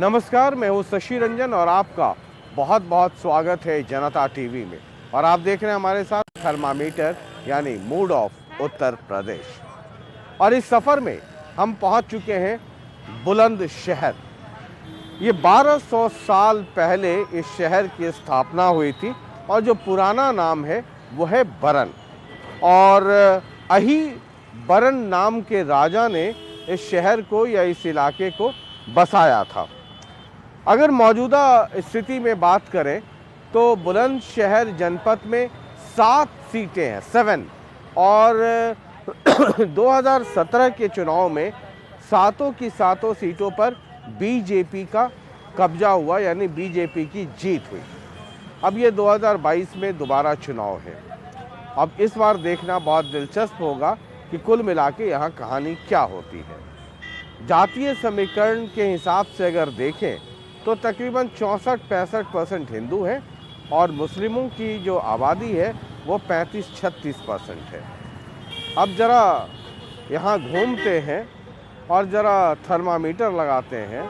नमस्कार, मैं हूँ शशि रंजन और आपका बहुत बहुत स्वागत है जनता टीवी में। और आप देख रहे हैं हमारे साथ थर्मामीटर यानी मूड ऑफ उत्तर प्रदेश। और इस सफ़र में हम पहुँच चुके हैं बुलंदशहर। ये 1200 साल पहले इस शहर की स्थापना हुई थी और जो पुराना नाम है वो है बरन। और अही बरन नाम के राजा ने इस शहर को या इस इलाके को बसाया था। अगर मौजूदा स्थिति में बात करें तो बुलंदशहर जनपद में 7 सीटें हैं, 7। और 2017 के चुनाव में सातों की सातों सीटों पर बीजेपी का कब्जा हुआ, यानी बीजेपी की जीत हुई। अब ये 2022 में दोबारा चुनाव है। अब इस बार देखना बहुत दिलचस्प होगा कि कुल मिला के यहाँ कहानी क्या होती है। जातीय समीकरण के हिसाब से अगर देखें तो तकरीबन 64-65% हिंदू हैं और मुस्लिमों की जो आबादी है वो 35-36% है। अब ज़रा यहाँ घूमते हैं और ज़रा थर्मामीटर लगाते हैं,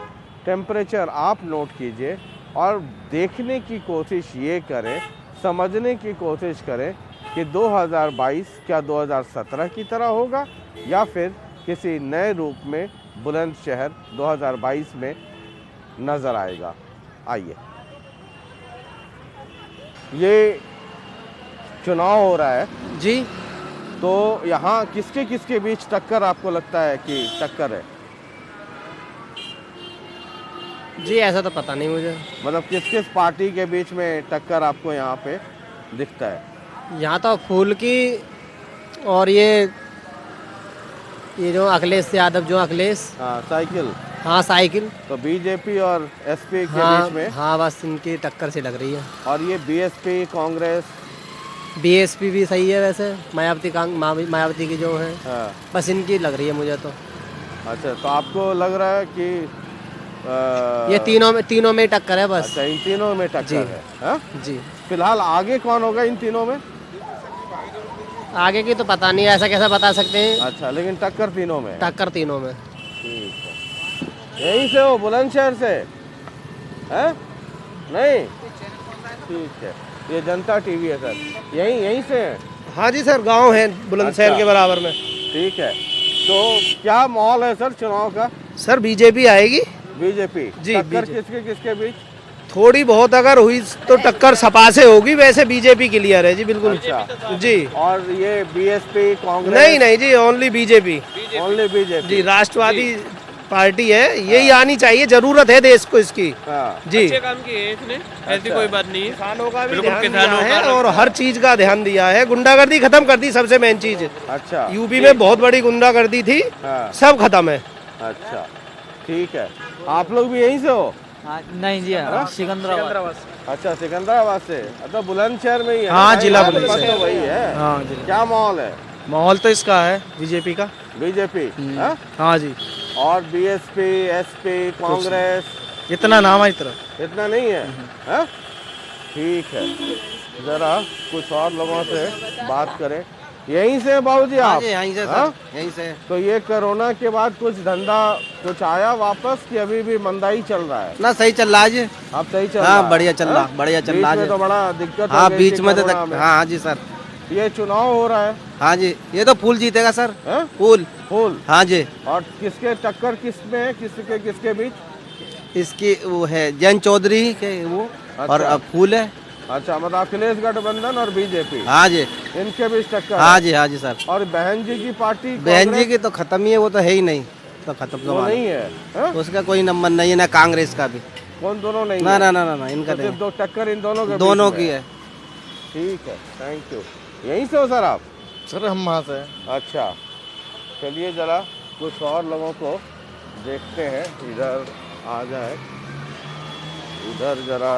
टेम्परेचर आप नोट कीजिए और देखने की कोशिश ये करें, समझने की कोशिश करें कि 2022 क्या 2017 की तरह होगा या फिर किसी नए रूप में बुलंदशहर 2022 में नज़र आएगा। आइए, ये चुनाव हो रहा है जी। तो यहाँ किसके किसके बीच टक्कर आपको लगता है कि टक्कर है? जी ऐसा तो पता नहीं मुझे। मतलब किस किस पार्टी के बीच में टक्कर आपको यहाँ पे दिखता है? यहाँ तो फूल की और ये जो अखिलेश यादव, जो अखिलेश, हाँ, साइकिल। हाँ साइकिल। तो बीजेपी और एसपी के हाँ, बीच में। हाँ बस इनकी टक्कर से लग रही है। और ये बीएसपी, कांग्रेस, बीएसपी भी सही है वैसे, मायावती की जो है। हाँ। बस इनकी लग रही है मुझे तो। अच्छा, तो आपको लग रहा है कि ये तीनों में टक्कर है बस। अच्छा, इन तीनों में टक्कर है। हाँ? जी। फिलहाल आगे कौन होगा इन तीनों में? आगे की तो पता नहीं, ऐसा कैसा बता सकते हैं। अच्छा, लेकिन टक्कर तीनों में है। टक्कर तीनों में। ठीक है। यहीं से हो, बुलंदशहर से है? नहीं, ठीक है। ये जनता टीवी है सर, यहीं से है? हाँ जी सर, गांव है बुलंदशहर अच्छा, के बराबर में। ठीक है। तो क्या माहौल है सर चुनाव का? सर बीजेपी आएगी। बीजेपी जी। टक्कर किसके किसके बीच? थोड़ी बहुत अगर हुई तो टक्कर सपा से होगी, वैसे बीजेपी क्लियर है जी, बिल्कुल। अच्छा जी। और ये बीएसपी, कांग्रेस? नहीं जी, ओनली बीजेपी। ओनली बीजेपी जी, राष्ट्रवादी पार्टी है, यही आनी चाहिए, जरूरत है देश को इसकी। हाँ। जी। अच्छे काम किए हैं इसने, ऐसी कोई बात नहीं है। किसानों का भी बिल्कुल, ध्यान किसानों दिया है का और हर चीज का ध्यान दिया है। गुंडागर्दी खत्म कर दी, सबसे मेन चीज। अच्छा, यूपी में बहुत बड़ी गुंडागर्दी थी, हाँ। सब खत्म है। अच्छा, ठीक है। आप लोग भी यहीं से हो? नहीं जी, सिकंदराबाद। अच्छा, सिकंदराबाद से। अच्छा, बुलंदशहर में ही है? हाँ, जिला तो बुलंदशहर। वही है। हाँ जी। क्या माहौल है? माहौल तो इसका है बीजेपी का। बीजेपी? हाँ? हाँ जी। और बीएसपी, एसपी, कांग्रेस? इतना नाम है इतना। इतना नहीं है? हाँ? ठीक है, जरा कुछ और लोगों से बात करें। यहीं से बाबूजी आप? यहीं से हाँ? यहीं से। तो ये कोरोना के बाद कुछ धंधा कुछ आया वापस कि अभी भी मंदाई चल रहा है? ना सही चल रहा है जी। अब सही चल रहा है? बढ़िया चल रहा, बढ़िया चल रहा बीच में है। तो बड़ा दिक्कत हाँ हो गई बीच थी में तो कोरोना में। हाँ जी सर। ये चुनाव हो रहा है? हाँ जी, ये तो फूल जीतेगा सर। हाँ? फूल। फूल? हाँ जी। और किसके टक्कर किसमें है, किसके किसके बीच? इसकी वो है जैन चौधरी के वो। अच्छा। और अब फूल है। अच्छा, मतलब अखिलेश गठबंधन और बीजेपी, हाँ जी। इनके बीच टक्कर हाँ है। जी, हाँ जी सर। और बहन जी की पार्टी बहन जी कांग्रेस? की तो खत्म ही है, वो तो है ही नहीं, तो खत्म वो नहीं है। हाँ? उसका कोई नंबर नहीं है, ना कांग्रेस का भी। कौन, दोनों नहीं ना है? ना ना ना ना, इनका तो सिर्फ नहीं। दो टक्कर इन दोनों के दोनों बीच की में है। ठीक है, थैंक यू। यहीं से हो सर आप? सर हम वहाँ से। अच्छा, चलिए जरा कुछ और लोगों को देखते हैं। इधर आ जाए, इधर जरा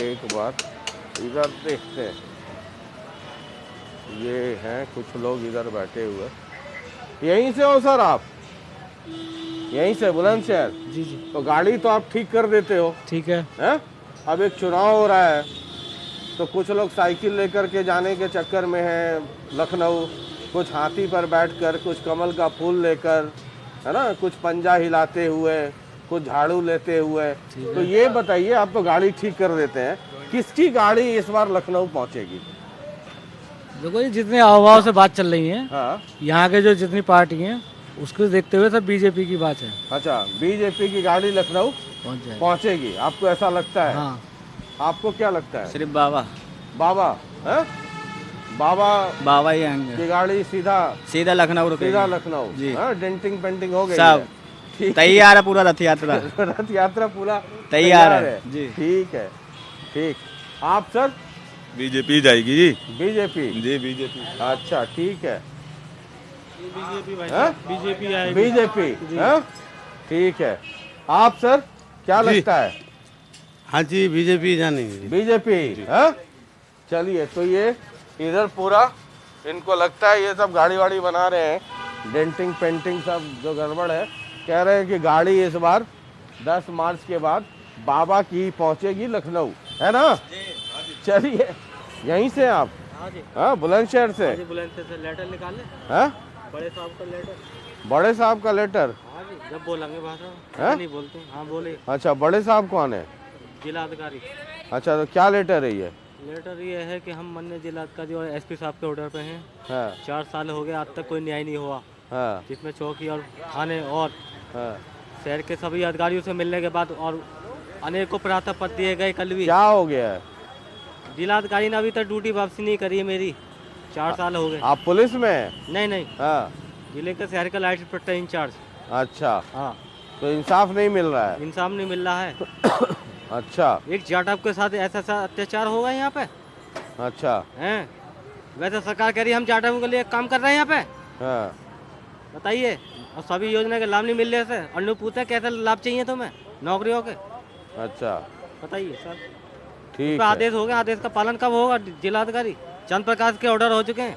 एक बार इधर देखते हैं। ये हैं कुछ लोग इधर बैठे हुए। यहीं से हो सर आप? यहीं से बुलंदशहर? जी जी। तो गाड़ी तो आप ठीक कर देते हो, ठीक है। हैं? अब एक चुनाव हो रहा है तो कुछ लोग साइकिल लेकर के जाने के चक्कर में हैं लखनऊ, कुछ हाथी पर बैठकर, कुछ कमल का फूल लेकर, है ना, कुछ पंजा हिलाते हुए, कुछ झाड़ू लेते हुए। तो ये बताइए, आप तो गाड़ी ठीक कर देते हैं, किसकी गाड़ी इस बार लखनऊ पहुंचेगी? देखो ये जितने अफवाहों से बात चल रही है, हाँ, यहाँ के जो जितनी पार्टी हैं उसको देखते हुए सब बीजेपी की बात है। अच्छा, बीजेपी की गाड़ी लखनऊ पहुँच जाए। पहुंचेगी, आपको ऐसा लगता है? हाँ, आपको क्या लगता है? सिर्फ बाबा बाबा है? बाबा बाबा ही आएंगे, की गाड़ी सीधा सीधा लखनऊ रुकेगी। सीधा लखनऊ जी। हाँ, डेंटिंग पेंटिंग हो गई सब है। ठीक तैयार है पूरा रथ यात्रा। रथ यात्रा पूरा तैयार है जी। ठीक है, ठीक। आप सर? बीजेपी जाएगी जी। बीजेपी जी बीजेपी। अच्छा, ठीक है। बीजेपी बीजेपी आएगी। बीजेपी हाँ? ठीक है। आप सर क्या जी। लगता है? हाँ जी बीजेपी जानेंगे। बीजेपी हाँ? चलिए, तो ये इधर पूरा इनको लगता है ये सब गाड़ी वाड़ी बना रहे हैं, डेंटिंग पेंटिंग सब जो गड़बड़ है, कह रहे हैं कि गाड़ी इस बार 10 मार्च के बाद बाबा की पहुंचेगी लखनऊ, है ना? चलिए, यहीं से आप? हाँ, बुलंदशहर से। बुलंदशहर से लेटर निकाल ले, हाँ, बड़े साहब का लेटर। बड़े साहब का लेटर? हाँ जी, जब बोलेंगे भाषण, हाँ? नहीं बोलते। हाँ बोले, अच्छा, बड़े साहब कौन है? जिला अधिकारी। अच्छा, तो क्या लेटर है ये? लेटर ये है कि हम माननीय जिला अधिकारी और एसपी साहब के ऑर्डर पे हैं। हाँ 4 साल हो गए, आज तक कोई न्याय नहीं हुआ, हाँ जिसमें चौकी और थाने और हाँ। शहर के सभी अधिकारियों से मिलने के बाद और अनेकों प्रार्थना पत्र दिए गए। कल भी क्या हो गया है? जिला अधिकारी ने अभी तक ड्यूटी वापसी नहीं करी है मेरी। 4 साल हो गए। आप पुलिस में हैं? नहीं नहीं, हाँ, जिले के शहर का लाइट इंस्पेक्टर इंचार्ज। अच्छा, हाँ, तो इंसाफ नहीं मिल रहा है? इंसाफ नहीं मिल रहा है। अच्छा एक जाटव के साथ ऐसा अत्याचार होगा यहाँ पे अच्छा। हैं? वैसे सरकार कह रही है हम जाटवों के लिए काम कर रहे हैं यहाँ पे, हाँ, बताइए। और सभी योजना के लाभ नहीं मिल रहे से। अन्नू पूछते कैसे लाभ चाहिए तुम्हें नौकरियों के, अच्छा, बताइए सर। ठीक पे है। आदेश हो गया, आदेश का पालन कब होगा? जिलाधिकारी चंद्र प्रकाश के ऑर्डर हो चुके हैं।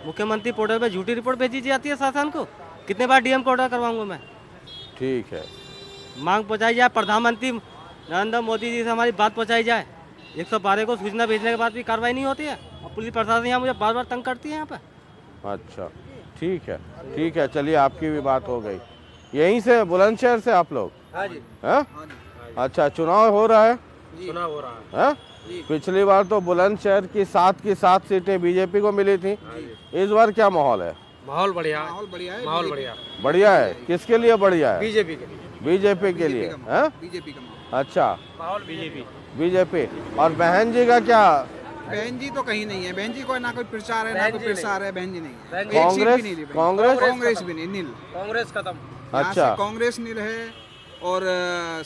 मुख्यमंत्री पोर्टल पे झूठी रिपोर्ट भेजी जाती है शासन को। कितने बार डीएम को ऑर्डर करवाऊंगा मैं? ठीक है। मांग पहुंचाई जाए, प्रधानमंत्री नरेंद्र मोदी जी से हमारी बात पहुंचाई जाए। 112 को सूचना भेजने के बाद भी कार्रवाई नहीं होती है और पुलिस प्रशासन यहाँ मुझे बार बार तंग करती है यहाँ पे। अच्छा, ठीक है, ठीक है। चलिए, आपकी भी बात हो गई। यहीं से बुलंदशहर से आप लोग? हाँ जी। हाँ? अच्छा, चुनाव हो रहा है? चुनाव हो रहा है। हाँ? पिछली बार तो बुलंदशहर की 7 की 7 सीटें बीजेपी को मिली थी। इस बार क्या माहौल है? माहौल बढ़िया, माहौल बढ़िया। बढ़िया है? किसके लिए बढ़िया है? बीजेपी के लिए। बीजेपी के लिए। हाँ? बीजेपी का माहौल। अच्छा, माहौल बीजेपी। बीजेपी। और बहन जी का क्या? बहन जी तो कहीं नहीं है। बहन जी को ना कोई प्रचार है ना कोई प्रसार है। बहन जी नहीं है। बहन एक सीट कांग्रेस? भी नहीं ली बहन। कांग्रेस? कांग्रेस भी नहीं, नील। कांग्रेस खत्म। यहाँ अच्छा। से कांग्रेस नील है और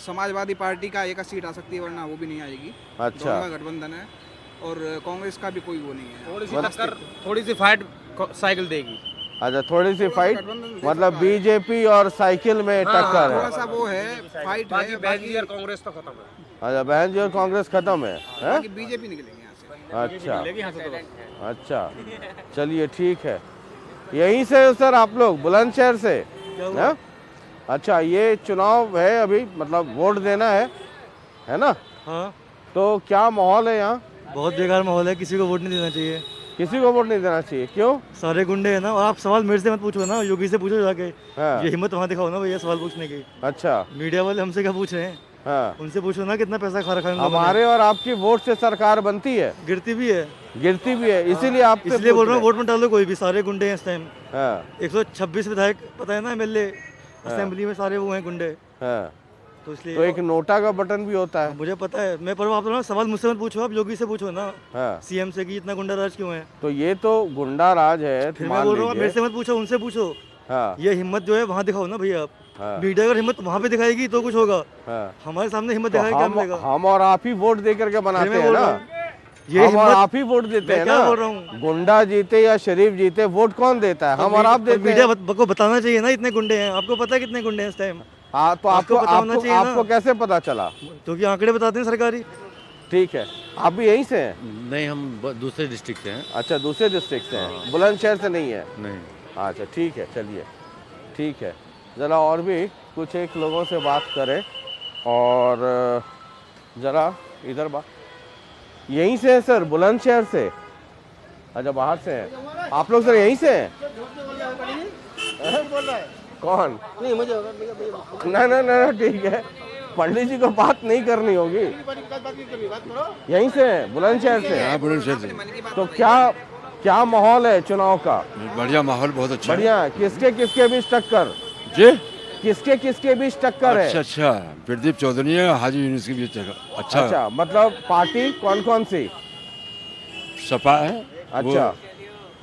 समाजवादी पार्टी का एक सीट आ सकती है, वरना वो भी नहीं आएगी। अच्छा। दोनों का गठबंधन है और कांग्रेस का भी कोई वो नहीं है। थोड़ी सी टक्कर, थोड़ी सी फाइट साइकिल देगी। अच्छा, थोड़ी सी फाइट, गठबंधन मतलब बीजेपी और साइकिल में टक्कर थोड़ा है। सा वो है, फाइट है। बाकी और कांग्रेस तो खत्म है। अच्छा, बहन जी और कांग्रेस खत्म है? हैं? बाकी बीजेपी निकलेंगे यहाँ से। अच्छा अच्छा, चलिए, ठीक है। यहीं से सर आप लोग बुलंदशहर से? हैं? अच्छा, ये चुनाव है अभी, मतलब वोट देना है ना? हाँ, तो क्या माहौल है यहाँ? बहुत बेकार माहौल है, किसी को वोट नहीं देना चाहिए। किसी को वोट नहीं देना चाहिए? क्यों? सारे गुंडे हैं ना। और आप सवाल मेरे से मत पूछो ना, योगी से पूछो जाके। हाँ। ये हिम्मत वहाँ दिखाओ ना भैया सवाल पूछने की। अच्छा। मीडिया वाले हमसे क्या पूछ रहे हैं? हाँ, उनसे पूछो ना कितना पैसा खा रखा है उन लोगों ने। हमारे और आपकी वोट से सरकार बनती है, गिरती भी है, गिरती भी है, इसीलिए आप इसलिए बोल रहा हूँ वोट मत डालो कोई भी। सारे गुंडे हैं इस टाइम। हाँ 126 विधायक पता है ना, एमएलए असेंबली में सारे वो हैं गुंडे। हाँ। तो इसलिए तो एक नोटा का बटन भी होता है। मुझे पता है। मैं पर आप लोग सवाल मुझसे मत पूछो, आप योगी से पूछो ना, हाँ, सीएम से, कि इतना गुंडा राज क्यों है। तो ये तो गुंडा राज है। फिर मैं मान बोल रहा हूँ लीजिए। मेरे से मत पूछो, उनसे पूछो। हाँ ये हिम्मत जो है वहाँ दिखाओ ना भैया आप। हाँ। मीडिया अगर हिम्मत वहाँ पे दिखाएगी तो कुछ होगा। हाँ। हमारे सामने हिम्मत तो दिखाएगी क्या मिलेगा? हम और आप ही वोट दे करके बनाते मैं हैं बोल ना। रहा हूँ, ये हम और हिम्मत आप ही वोट देते मैं हैं क्या ना। बोल रहा हूँ? गुंडा जीते या शरीफ जीते, वोट कौन देता है? हम और आप देते मीडिया हैं। को बताना चाहिए ना इतने गुंडे हैं। आपको पता है कितने गुंडे हैं इस टाइम? हाँ, तो आपको आपको पता होना चाहिए ना। आपको कैसे पता चला? क्योंकि आंकड़े बताते हैं सरकारी। ठीक है, आप भी यहीं से हैं? नहीं, हम दूसरे डिस्ट्रिक्ट से हैं। अच्छा, दूसरे डिस्ट्रिक्ट से हैं, बुलंदशहर से नहीं है? नहीं। अच्छा, ठीक है, चलिए, ठीक है। ज़रा और भी कुछ एक लोगों से बात करें। और ज़रा इधर बात, यहीं से है सर, बुलंदशहर से? अच्छा, बाहर से हैं आप लोग सर, यहीं से हैं? कौन? नहीं मुझे ना ना ना ठीक है, पंडित जी को बात नहीं करनी होगी। यहीं से हैं, बुलंदशहर से? हाँ, बुलंदशहर से। तो क्या क्या माहौल है चुनाव का? बढ़िया माहौल, बहुत अच्छा है। बढ़िया। किसके किसके बीच टक्कर? जी, किसके किसके बीच टक्कर है? अच्छा अच्छा, प्रदीप चौधरी है, हाजी यूनुस के बीच अच्छा अच्छा, मतलब पार्टी कौन कौन सी? सपा है। अच्छा,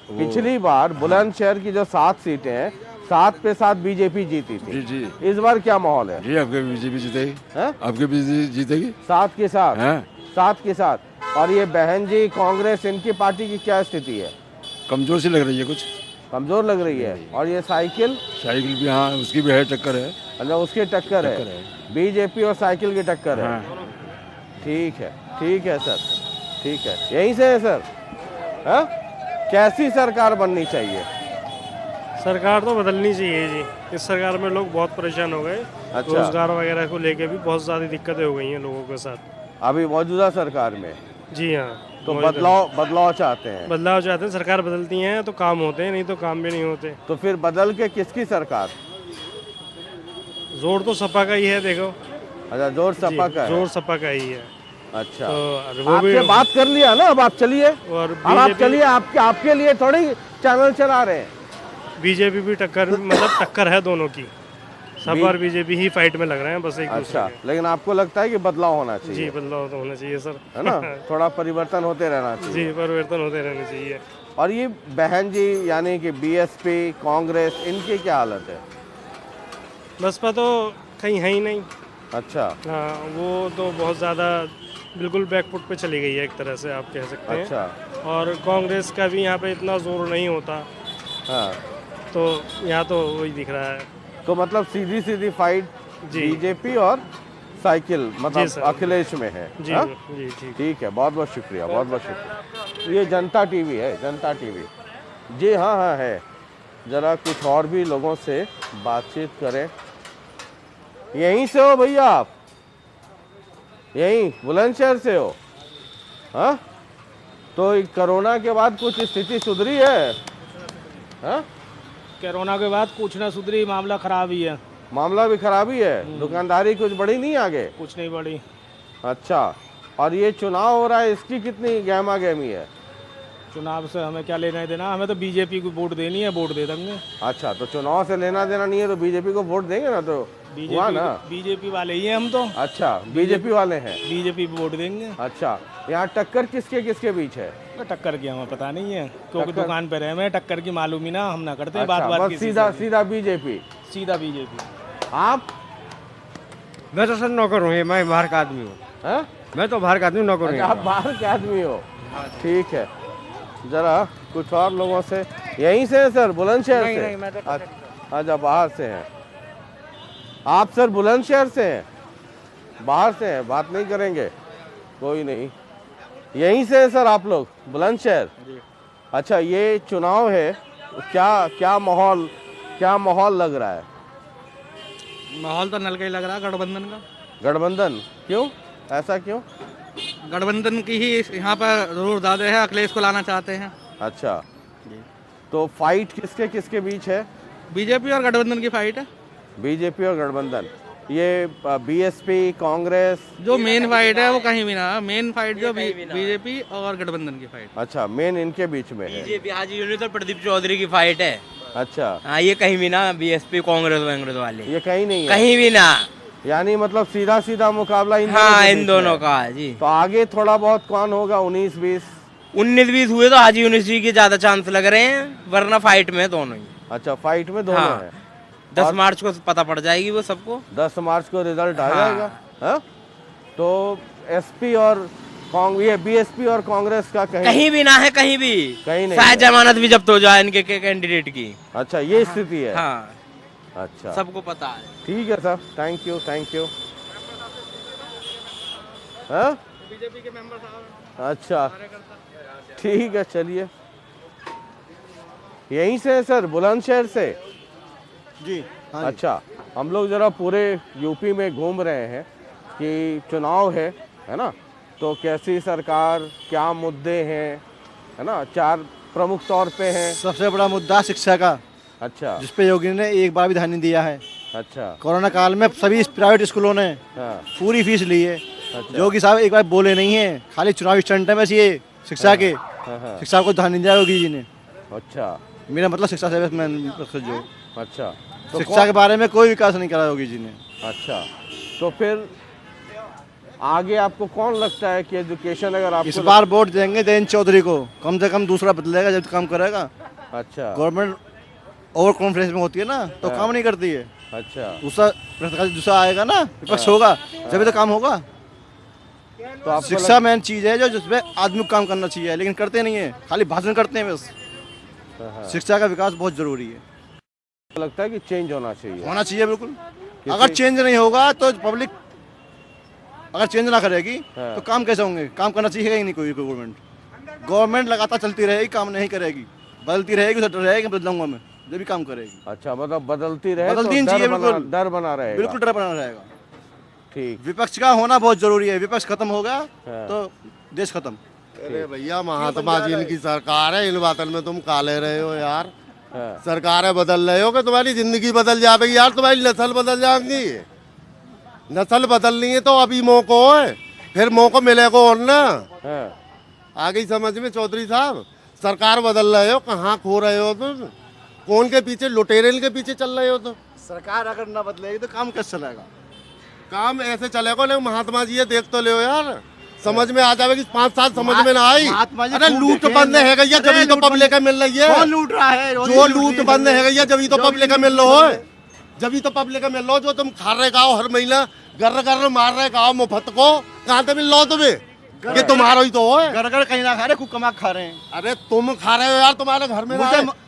पिछली बार बुलंदशहर की जो 7 सीटें हैं, 7 पे 7 बीजेपी जीती जी थी। जी इस बार क्या माहौल है? जी, आपके बीजेपी जीतेगी। हैं? आपके बीजेपी जीतेगी। 7 के साथ? हैं? 7 के साथ। और ये बहन जी कांग्रेस, इनकी पार्टी की क्या स्थिति है? कमजोर सी लग रही है, कुछ कमजोर लग रही है। और ये साइकिल? साइकिल भी, हाँ, उसकी भी है, टक्कर है। अच्छा, उसकी टक्कर है। बीजेपी और साइकिल की टक्कर है। हाँ। ठीक है सर, ठीक है। यहीं से है सर? हाँ? कैसी सरकार बननी चाहिए? सरकार तो बदलनी चाहिए जी। इस सरकार में लोग बहुत परेशान हो गए। अच्छा। रोजगार वगैरह को लेके भी बहुत ज़्यादा दिक्कतें हो गई हैं लोगों के साथ। अभी मौजूदा सरकार में? जी हाँ। तो बदलाव चाहते हैं? बदलाव चाहते हैं। सरकार बदलती हैं तो काम होते हैं, नहीं तो काम भी नहीं होते। तो फिर बदल के किसकी सरकार? जोर तो सपा का ही है, देखो। अच्छा, जोर सपा का है। जोर सपा का ही है। अच्छा, तो वो आपसे बात कर लिया ना, अब आप चलिए। और अब आप चलिए, आपके लिए थोड़ी चैनल चला रहे हैं। बीजेपी भी टक्कर, मतलब टक्कर है दोनों की। सपा और बीजेपी ही फाइट में लग रहे हैं बस एक दूसरे अच्छा, के। लेकिन आपको लगता है कि बदलाव होना चाहिए? जी, बदलाव तो होना चाहिए सर, है ना? थोड़ा परिवर्तन होते रहना चाहिए। जी, परिवर्तन होते रहने चाहिए। और ये बहन जी यानी कि बीएसपी, कांग्रेस, इनकी क्या हालत है? बसपा तो कहीं है ही नहीं। अच्छा। हाँ, वो तो बहुत ज़्यादा बिल्कुल बैकफुट पे चली गई है, एक तरह से आप कह सकते हैं। अच्छा। और कांग्रेस का भी यहाँ पे इतना जोर नहीं होता। हाँ, तो यहाँ तो वही दिख रहा है। तो मतलब सीधी सीधी फाइट जी। बीजेपी और साइकिल, जी मतलब सर। अखिलेश में है। जी हाँ? जी ठीक। ठीक है, बहुत बहुत शुक्रिया, बहुत बहुत शुक्रिया। ये जनता टीवी है, जनता टीवी। जी हाँ हाँ है। ज़रा कुछ और भी लोगों से बातचीत करें। यहीं से हो भैया आप? यहीं बुलंदशहर से हो? हाँ, तो कोरोना के बाद कुछ स्थिति सुधरी है? हाँ, कोरोना के बाद कुछ ना सुधरी, मामला खराब ही है। मामला भी खराब ही है। दुकानदारी कुछ बढ़ी नहीं आगे? कुछ नहीं बढ़ी। अच्छा, और ये चुनाव हो रहा है, इसकी कितनी गहमा गहमी है? चुनाव से हमें क्या लेना है देना, हमें तो बीजेपी को वोट देनी है, वोट दे देंगे। अच्छा, तो चुनाव से लेना देना नहीं है तो बीजेपी को वोट देंगे ना, तो हुआ ना? बीजेपी वाले ही हैं हम तो। अच्छा, बीजेपी वाले हैं। बीजेपी को वोट देंगे। अच्छा, यहाँ टक्कर किसके किसके बीच है? टक्कर की हमें पता नहीं है, क्योंकि दुकान पे रहे हमें टक्कर की मालूम ही ना, हम ना करते हैं अच्छा, बात बस सीधा सीधा बीजेपी। सीधा बीजेपी। आप? मैं तो सर नौकर हूँ, मैं बाहर का आदमी हूँ। हैं? मैं तो बाहर का आदमी नौकर हूँ। अच्छा, आप बाहर के आदमी हो? ठीक है। जरा कुछ और लोगों से। यहीं से हैं सर, बुलंदशहर से? नहीं, मैं तो अच्छा, बाहर से हैं आप सर? बुलंदशहर से हैं? बाहर से हैं, बात नहीं करेंगे? कोई नहीं। यहीं से हैं सर आप लोग, बुलंदशहर? अच्छा, ये चुनाव है, क्या माहौल लग रहा है? माहौल तो नल का ही लग रहा है, गठबंधन का। गठबंधन? क्यों, ऐसा क्यों? गठबंधन की ही यहाँ पर जोर ज़्यादा है, अखिलेश को लाना चाहते हैं। अच्छा, तो फाइट किसके किसके बीच है? बीजेपी और गठबंधन की फाइट है। बीजेपी और गठबंधन। ये बीएसपी, कांग्रेस? जो मेन फाइट है वो कहीं भी ना, मेन फाइट जो बीजेपी और गठबंधन की फाइट। अच्छा, मेन इनके बीच में है। बीजेपी हाजी यूनुस और प्रदीप चौधरी की फाइट है। अच्छा, हाँ, ये कहीं भी ना, बीएसपी कांग्रेस वाले ये कहीं नहीं है? कहीं भी ना, यानी मतलब सीधा सीधा मुकाबला इन हाँ, के इन बीच दोनों में है। का जी। तो आगे थोड़ा बहुत कौन होगा? 19-20? 19-20 हुए तो हाजी यूनुस जी के ज्यादा चांस लग रहे हैं, वरना फाइट में दोनों ही। अच्छा, फाइट में दोनों हाँ। है। 10 मार्च को पता पड़ जाएगी वो सबको। 10 मार्च को रिजल्ट आ हाँ। जाएगा। हाँ? तो एसपी और ये बीएसपी और कांग्रेस का कहीं भी ना है, कहीं भी, कहीं नहीं शायद है। जमानत भी जब्त हो जाए इनके कैंडिडेट की। अच्छा, ये स्थिति है? हाँ, अच्छा, सबको पता है। ठीक है sir, thank you, thank you. हाँ? बीजेपी के मेंबर साहब। अच्छा, ठीक है, चलिए। यहीं से है सर, बुलंदशहर से? जी हाँ। अच्छा, हम लोग जरा पूरे यूपी में घूम रहे हैं कि चुनाव है ना? तो कैसी सरकार, क्या मुद्दे हैं, है ना? 4 प्रमुख तौर पे हैं। सबसे बड़ा मुद्दा शिक्षा का। अच्छा जिसपे योगी ने एक बार भी ध्यान नहीं दिया है। अच्छा कोरोना काल में सभी प्राइवेट स्कूलों ने हाँ पूरी फीस ली है। अच्छा। योगी साहब एक बार बोले नहीं है, खाली चुनावी स्टंट है बस ये शिक्षा के। हाँ। शिक्षा को ध्यान नहीं दिया योगी जी ने। अच्छा मेरा मतलब शिक्षा से मैं जो अच्छा तो शिक्षा के बारे में कोई विकास नहीं करा योगी जी ने। अच्छा तो फिर आगे आपको कौन लगता है कि एजुकेशन अगर आपको इस बार वोट देंगे जयंत चौधरी को, कम से कम दूसरा बदलेगा जब काम करेगा। अच्छा गवर्नमेंट ओवर कॉन्फिडेंस में होती है ना तो काम नहीं करती है। अच्छा दूसरा आएगा ना विपक्ष होगा जब तो काम होगा। तो आपको शिक्षा मेन चीज है जो जिसमें आदमी को काम करना चाहिए, लेकिन करते नहीं है, खाली भाषण करते हैं बस। शिक्षा का विकास बहुत जरूरी है, लगता है कि चेंज होना चाहिए। होना चाहिए बिल्कुल। अगर चेंज नहीं होगा तो पब्लिक अगर चेंज ना करेगी तो काम कैसे होंगे? काम करना चाहिए ही नहीं कोई गवर्नमेंट लगातार चलती रहेगी, काम नहीं करेगी, बदलती रहेगी, उसे डर रहेगी बदलाऊंगा मैं जब भी काम करेगी। अच्छा मतलब बदलती रहे, बदलती तो चाहिए बिल्कुल, डर बना रहेगा। बिल्कुल डर बना रहेगा। ठीक, विपक्ष का होना बहुत जरूरी है। विपक्ष खत्म हो गया तो देश खत्म। अरे भैया महात्मा जी इनकी सरकार है, इन बातों में तुम काले रहे हो यार। सरकारें बदल रहे हो कि तुम्हारी जिंदगी बदल जाएगी यार, तुम्हारी नस्ल बदल जाएंगी। नस्ल बदलनी है तो अभी मौको है, फिर मौको मिलेगा और ना। आगे समझ में चौधरी साहब, सरकार बदल रहे हो, कहाँ खो रहे हो तुम? कौन के पीछे? लुटेरेल के पीछे चल रहे हो तुम। सरकार अगर ना बदलेगी तो काम कैसे चलेगा? काम ऐसे चलेगा। लेकिन महात्मा जी ये देख तो ले यार, समझ में आ जाएगी। 5 साल समझ में ना आई। अरे लूट बंद है गया जब तो पब्लिक मिल रही है। कौन लूट रहा है? जो लूट बंद है गया जब तो पब्लिक मिल रहा है, जब तो पब्लिक मिल रहा हो। जो तुम खा रहे गाओ हर महीना, गर्र मार रहे गाओ मुफ्त को, कहाँ से मिल रहा हो तुम्हें? ये तुम्हारा ही तो है। घर कहीं ना खा रहे, खूब कमा खा रहे हैं। अरे तुम खा रहे हो यार, तुम्हारे घर में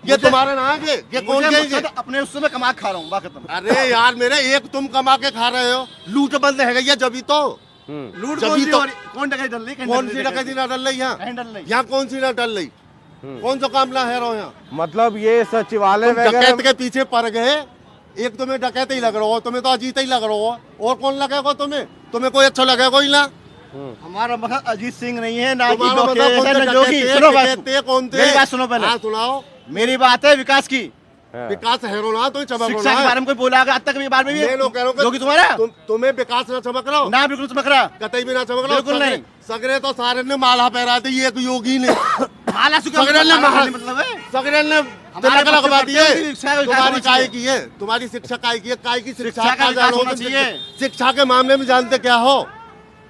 ये तुम्हारे ना है। ये कौन के? अपने उससे मैं कमा खा रहा हूँ। अरे यार मेरे, एक तुम कमा के खा रहे हो, लूट बंद है गया जब तो। लूट जब तो कौन डकैती डल रही? कौन सी डकैती ना डल रही यहाँ कौन सी ना डल रही? कौन सा काम ना है रहा यहाँ? मतलब ये सचिवालय डकैत के पीछे पड़ गए। एक तुम्हें डकैत ही लग रहा हो, तुम्हें तो अजीत ही लग रहा हो, और कौन लगेगा तुम्हें? तुम्हें कोई अच्छा लगेगा ही ना। हमारा मतलब अजीत सिंह नहीं है ना, तुम्हारा मतलब योगी। कौन थे? मेरी बात सुनो पहले। हाँ सुनाओ। मेरी बात है विकास की। विकास है ना तो चमक शिक्षा के बारे में कोई बोला आज तक? बारे में भी योगी तुम्हारा तुम्हें विकास ना चमक रहा हो ना? बिल्कुल चमक रहा, कतई भी ना चमक रहा। बिल्कुल नहीं। सगरे तो सारे ने माला पहरा दी, एक योगी ने माला सगरे ने मतलब है, सगरे ने तिलक लगवा दिए। तुम्हारी काय की है? तुम्हारी शिक्षा काय की है? काय की शिक्षा का होना चाहिए। शिक्षा के मामले में जानते क्या हो?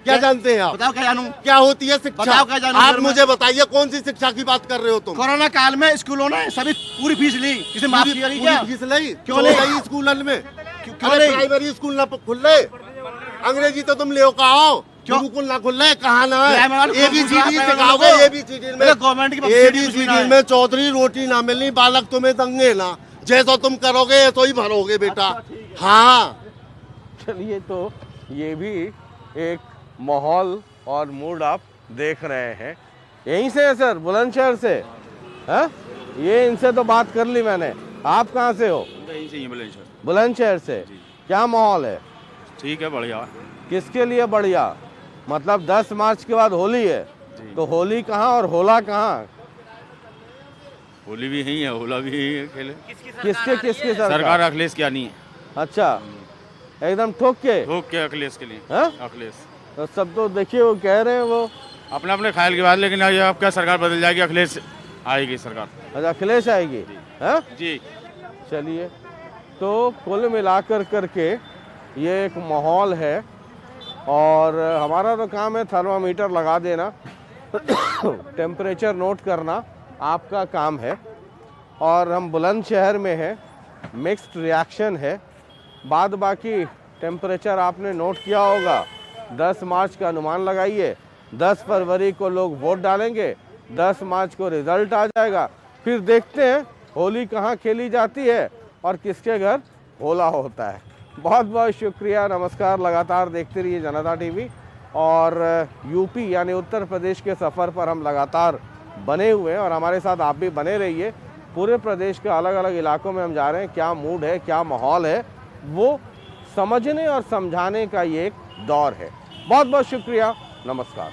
क्या जानते हैं आप? बताओ क्या जानूं? क्या होती है शिक्षा? बताओ क्या जानूं? आप मुझे बताइए कौन सी शिक्षा की बात कर रहे हो तुम? कोरोना काल में स्कूलों ने सभी पूरी फीस ली, किसी माफ किया नहीं? क्या फीस ली? क्यों नहीं? स्कूल में क्यों नहीं? प्राइमरी स्कूल ना खुल रहे, अंग्रेजी तो तुम ले कहो, बिल्कुल ना खुल रहे, कहाँ ना है? ABCD सिखाओगे? ABCD में गवर्नमेंट की ABCD में चौधरी रोटी ना मिलनी, बालक तुम्हें दंगे ना, जैसा तुम करोगे ऐसा ही भरोगे बेटा। हाँ चलिए, तो ये भी एक माहौल और मूड आप देख रहे हैं। यहीं से है सर, बुलंदशहर से? हाँ, ये इनसे तो बात कर ली मैंने। आप कहाँ से हो? यहीं से ही बुलंदशहर। बुलंदशहर से। क्या माहौल है? ठीक है, बढ़िया। किसके लिए बढ़िया? मतलब 10 मार्च के बाद होली है, तो होली कहाँ और होला कहाँ? होली भी यही है, होला भी यही है। खेले किसके सरकार अखिलेश की आनी है। अच्छा, एकदम ठोक के अखिलेश के लिए। अखिलेश तो सब तो देखिए वो कह रहे हैं, वो अपने अपने ख्याल की बात, लेकिन अब क्या सरकार बदल जाएगी, अखिलेश आएगी सरकार। अच्छा, अखिलेश आएगी? हाँ जी। चलिए, तो कुल मिलाकर करके ये एक माहौल है, और हमारा तो काम है थर्मामीटर लगा देना, टेम्परेचर नोट करना आपका काम है। और हम बुलंदशहर में हैं, मिक्स्ड रिएक्शन है। बाद बाकी टेम्परेचर आपने नोट किया होगा। 10 मार्च का अनुमान लगाइए, 10 फरवरी को लोग वोट डालेंगे, 10 मार्च को रिजल्ट आ जाएगा, फिर देखते हैं होली कहाँ खेली जाती है और किसके घर होला होता है। बहुत बहुत शुक्रिया, नमस्कार। लगातार देखते रहिए जनता टीवी, और यूपी यानी उत्तर प्रदेश के सफ़र पर हम लगातार बने हुए हैं, और हमारे साथ आप भी बने रहिए। पूरे प्रदेश के अलग अलग इलाकों में हम जा रहे हैं, क्या मूड है, क्या माहौल है, वो समझने और समझाने का ये एक दौर है। बहुत बहुत शुक्रिया, नमस्कार।